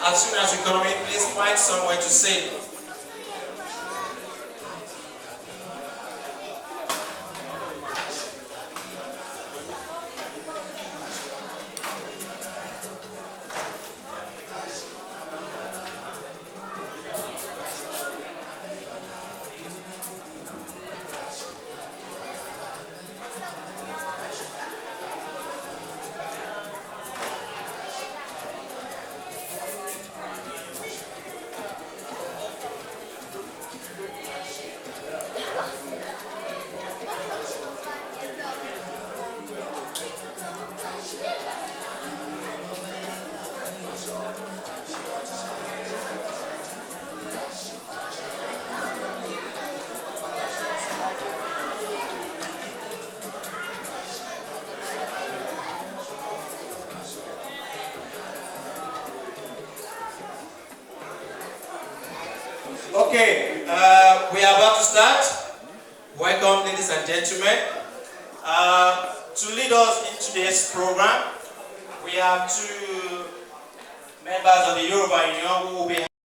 As soon as you come in, please find somewhere to sit. Okay, we are about to start. Welcome, ladies and gentlemen. To lead us in today's program, we have two members of the Yoruba Union who will be